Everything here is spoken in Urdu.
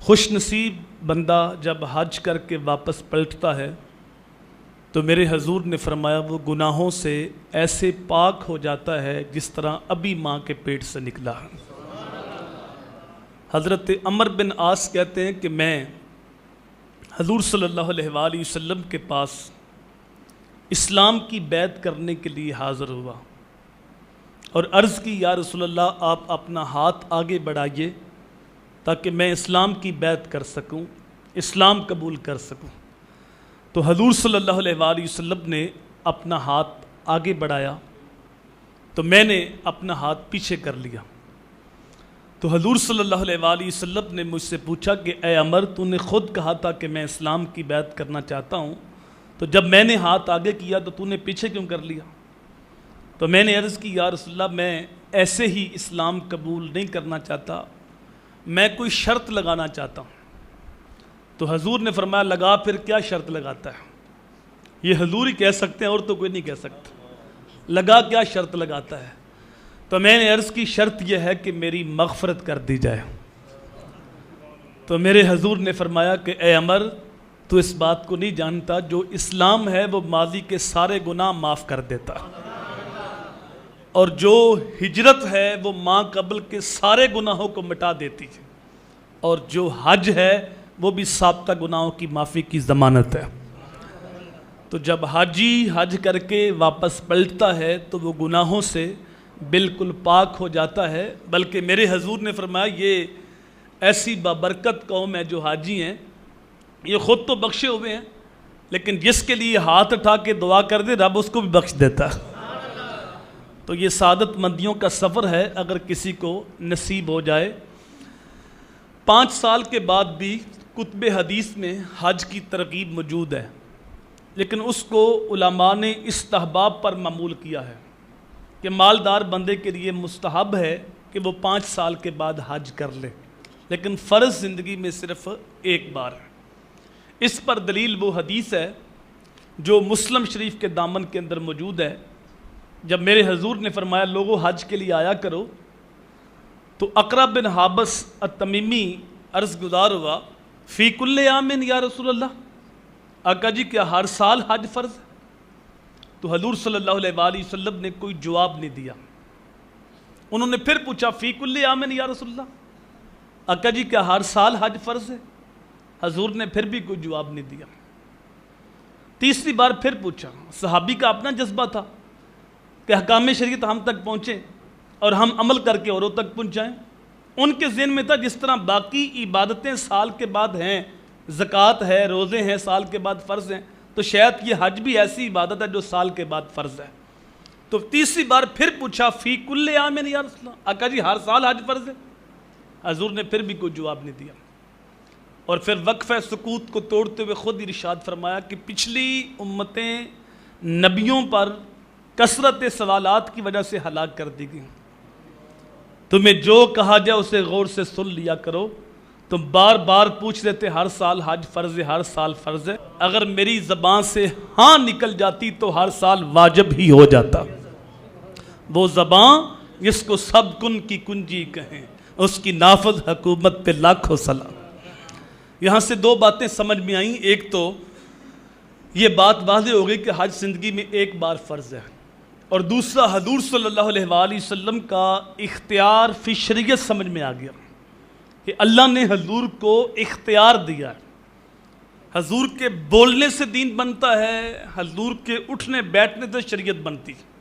خوش نصیب بندہ جب حج کر کے واپس پلٹتا ہے تو میرے حضور نے فرمایا وہ گناہوں سے ایسے پاک ہو جاتا ہے جس طرح ابھی ماں کے پیٹ سے نکلا ہے۔ حضرت عمر بن عاص کہتے ہیں کہ میں حضور صلی اللہ علیہ وآلہ وسلم کے پاس اسلام کی بیعت کرنے کے لیے حاضر ہوا اور عرض کی یا رسول اللہ آپ اپنا ہاتھ آگے بڑھائیے تاکہ میں اسلام کی بیعت کر سکوں، اسلام قبول کر سکوں۔ تو حضور صلی اللہ علیہ وآلہ وسلم نے اپنا ہاتھ آگے بڑھایا تو میں نے اپنا ہاتھ پیچھے کر لیا۔ تو حضور صلی اللہ علیہ وآلہ وسلم نے مجھ سے پوچھا کہ اے عمر تو نے خود کہا تھا کہ میں اسلام کی بیعت کرنا چاہتا ہوں، تو جب میں نے ہاتھ آگے کیا تو نے پیچھے کیوں کر لیا؟ تو میں نے عرض کی یا رسول اللہ میں ایسے ہی اسلام قبول نہیں کرنا چاہتا، میں کوئی شرط لگانا چاہتا ہوں۔ تو حضور نے فرمایا لگا، پھر کیا شرط لگاتا ہے؟ یہ حضور ہی کہہ سکتے ہیں اور تو کوئی نہیں کہہ سکتا، لگا کیا شرط لگاتا ہے؟ تو میں نے عرض کی شرط یہ ہے کہ میری مغفرت کر دی جائے۔ تو میرے حضور نے فرمایا کہ اے عمر تو اس بات کو نہیں جانتا جو اسلام ہے وہ ماضی کے سارے گناہ معاف کر دیتا، اور جو ہجرت ہے وہ ماں قبل کے سارے گناہوں کو مٹا دیتی ہے، اور جو حج ہے وہ بھی سابقہ گناہوں کی معافی کی ضمانت ہے۔ تو جب حاجی حج کر کے واپس پلٹتا ہے تو وہ گناہوں سے بالکل پاک ہو جاتا ہے، بلکہ میرے حضور نے فرمایا یہ ایسی بابرکت قوم ہے جو حاجی ہیں، یہ خود تو بخشے ہوئے ہیں لیکن جس کے لیے ہاتھ اٹھا کے دعا کر دے رب اس کو بھی بخش دیتا ہے۔ تو یہ سعادت مندیوں کا سفر ہے اگر کسی کو نصیب ہو جائے۔ 5 سال کے بعد بھی کتب حدیث میں حج کی ترغیب موجود ہے، لیکن اس کو علماء نے استحباب پر معمول کیا ہے کہ مالدار بندے کے لیے مستحب ہے کہ وہ 5 سال کے بعد حج کر لے، لیکن فرض زندگی میں صرف ایک بار ہے۔ اس پر دلیل وہ حدیث ہے جو مسلم شریف کے دامن کے اندر موجود ہے۔ جب میرے حضور نے فرمایا لوگوں حج کے لیے آیا کرو، تو اقرا بن حابس التمیمی عرض گزار ہوا فی کل عام یا رسول اللہ، آقا جی کیا ہر سال حج فرض ہے؟ تو حضور صلی اللہ علیہ وآلہ وسلم نے کوئی جواب نہیں دیا۔ انہوں نے پھر پوچھا فی کل عام یا رسول اللہ، آقا جی کیا ہر سال حج فرض ہے؟ حضور نے پھر بھی کوئی جواب نہیں دیا۔ تیسری بار پھر پوچھا، صحابی کا اپنا جذبہ تھا کہ احکام شریعت ہم تک پہنچے اور ہم عمل کر کے اوروں تک پہنچائیں۔ ان کے ذہن میں تھا جس طرح باقی عبادتیں سال کے بعد ہیں، زکوٰۃ ہے، روزے ہیں، سال کے بعد فرض ہیں، تو شاید یہ حج بھی ایسی عبادت ہے جو سال کے بعد فرض ہے۔ تو تیسری بار پھر پوچھا فی کل عام یا رسول اللہ، آقا جی ہر سال حج فرض ہے؟ حضور نے پھر بھی کوئی جواب نہیں دیا، اور پھر وقفہ سکوت کو توڑتے ہوئے خود ارشاد فرمایا کہ پچھلی امتیں نبیوں پر کثرت سوالات کی وجہ سے ہلاک کر دی گئیں، تمہیں جو کہا جائے اسے غور سے سن لیا کرو۔ تم بار بار پوچھ لیتے ہر سال حج فرض ہے، ہر سال فرض ہے، اگر میری زبان سے ہاں نکل جاتی تو ہر سال واجب ہی ہو جاتا۔ وہ زبان جس کو سب کن کی کنجی کہیں، اس کی نافذ حکومت پہ لاکھوں سلام۔ یہاں سے 2 باتیں سمجھ میں آئیں۔ ایک تو یہ بات واضح ہو گئی کہ حج زندگی میں ایک بار فرض ہے، اور دوسرا حضور صلی اللہ علیہ وآلہ وسلم کا اختیار فی شریعت سمجھ میں آ گیا کہ اللہ نے حضور کو اختیار دیا ہے۔ حضور کے بولنے سے دین بنتا ہے، حضور کے اٹھنے بیٹھنے سے شریعت بنتی ہے۔